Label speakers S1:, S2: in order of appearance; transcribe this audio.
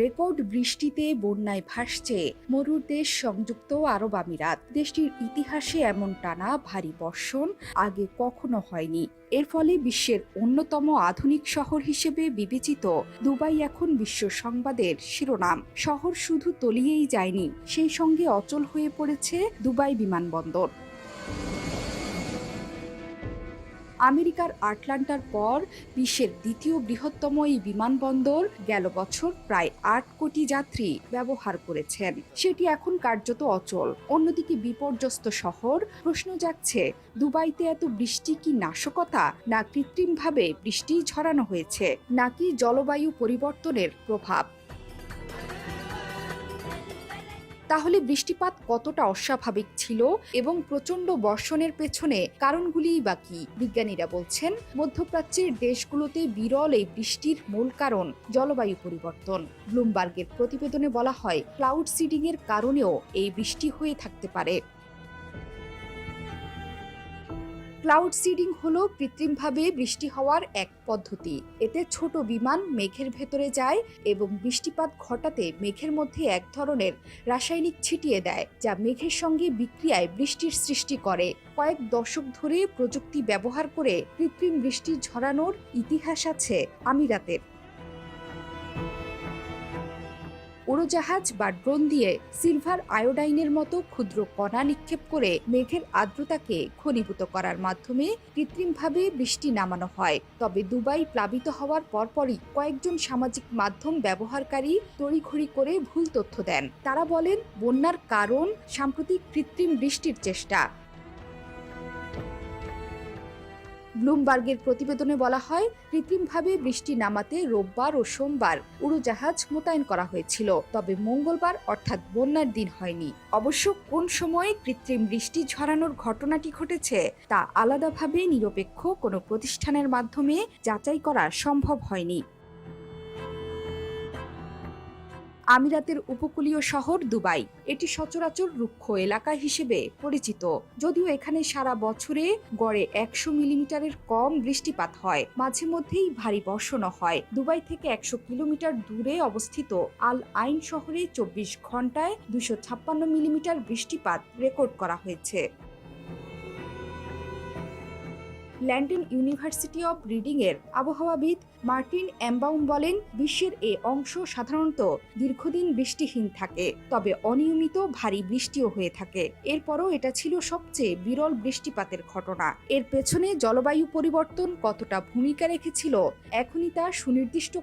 S1: Record বৃষ্টিতে বন্যায় ভাসছে মরুর দেশ সংযুক্ত আরব আমিরাত। দেশটির ইতিহাসে এমন টানা ভারী বর্ষণ আগে কখনো হয়নি। এর ফলে বিশ্বের অন্যতম আধুনিক শহর হিসেবে বিবেচিত দুবাই এখন বিশ্ব সংবাদের শিরোনাম। শহর শুধু তলিয়েই যায়নি, সেই সঙ্গে অচল হয়ে পড়েছে দুবাই বিমানবন্দর। আমেরিকার আটলান্টার পর বিশ্বের দ্বিতীয় বৃহত্তম এই বিমানবন্দর গেল বছর প্রায় ৮ কোটি যাত্রী ব্যবহার করেছেন। সেটি এখন কার্যত অচল। অন্যদিকে বিপর্যস্ত শহর। প্রশ্ন জাগছে, দুবাইতে এত বৃষ্টি কি নাশকতা, না কৃত্রিমভাবে বৃষ্টি ঝরানো হয়েছে, নাকি জলবায়ু পরিবর্তনের প্রভাব? তাহলে বৃষ্টিপাত কতটা অস্বাভাবিক ছিল এবং প্রচণ্ড বর্ষণের পেছনে কারণগুলিই বা কি? বিজ্ঞানীরা বলছেন, মধ্যপ্রাচ্যের দেশগুলোতে বিরল এই বৃষ্টির মূল কারণ জলবায়ু পরিবর্তন। ব্লুমবার্গের প্রতিবেদনে বলা হয়, ক্লাউড সিডিং এর কারণেও এই বৃষ্টি হয়ে থাকতে পারে। ক্লাউড সিডিং হলো কৃত্রিমভাবে বৃষ্টি হওয়ার এক পদ্ধতি। এতে ছোট বিমান মেঘের ভেতরে যায় এবং বৃষ্টিপাত ঘটাতে মেঘের মধ্যে এক ধরনের রাসায়নিক ছিটিয়ে দেয়, যা মেঘের সঙ্গে বিক্রিয়ায় বৃষ্টির সৃষ্টি করে। কয়েক দশক ধরে প্রযুক্তি ব্যবহার করে কৃত্রিম বৃষ্টি ঝরানোর ইতিহাস আছে আমিরাতের। উড়োজাহাজ বা ড্রোন দিয়ে সিলভার আয়োডাইনের মতো ক্ষুদ্র কণা নিক্ষেপ করে মেঘের আর্দ্রতাকে ঘনীভূত করার মাধ্যমে কৃত্রিমভাবে বৃষ্টি নামানো হয়। তবে দুবাই প্লাবিত হওয়ার পরপরই কয়েকজন সামাজিক মাধ্যম ব্যবহারকারী তড়িঘড়ি করে ভুল তথ্য দেন। তারা বলেন, বন্যার কারণ সাম্প্রতিক কৃত্রিম বৃষ্টির চেষ্টা। ব্লুমবার্গের প্রতিবেদনে বলা হয়, কৃত্রিমভাবে বৃষ্টি নামাতে রোববার ও সোমবার উড়োজাহাজ মোতায়েন করা হয়েছিল, তবে মঙ্গলবার অর্থাৎ বন্যার দিন হয়নি। অবশ্য কোন সময়ে কৃত্রিম বৃষ্টি ঝরানোর ঘটনাটি ঘটেছে তা আলাদাভাবে নিরপেক্ষ কোনো প্রতিষ্ঠানের মাধ্যমে যাচাই করা সম্ভব হয়নি। আমিরাতের উপকূলীয় শহর দুবাই। এটি সচরাচর রুক্ষ এলাকা হিসেবে পরিচিত। যদিও এখানে সারা বছরে গড়ে ১০০ মিলিমিটারের কম বৃষ্টিপাত হয়, মাঝে মধ্যেই ভারী বর্ষণও হয়। দুবাই থেকে ১০০ কিলোমিটার দূরে অবস্থিত আল আইন শহরে ২৪ ঘন্টায় ২৫৬ মিলিমিটার বৃষ্টিপাত রেকর্ড করা হয়েছে। লন্ডন ইউনিভার্সিটি অব রিডিং এর আবহাওয়াবিদ মার্টিন এমবাউম বলেন, বিশ্বের এ অংশ সাধারণত দীর্ঘদিন বৃষ্টিহীন থাকে, তবে অনিয়মিত ভারী বৃষ্টিও হয়ে থাকে। এরপরও এটা ছিল সবচেয়ে বিরল বৃষ্টিপাতের ঘটনা। এর পেছনে জলবায়ু পরিবর্তন কতটা ভূমিকা রেখেছিল এখনই তা সুনির্দিষ্ট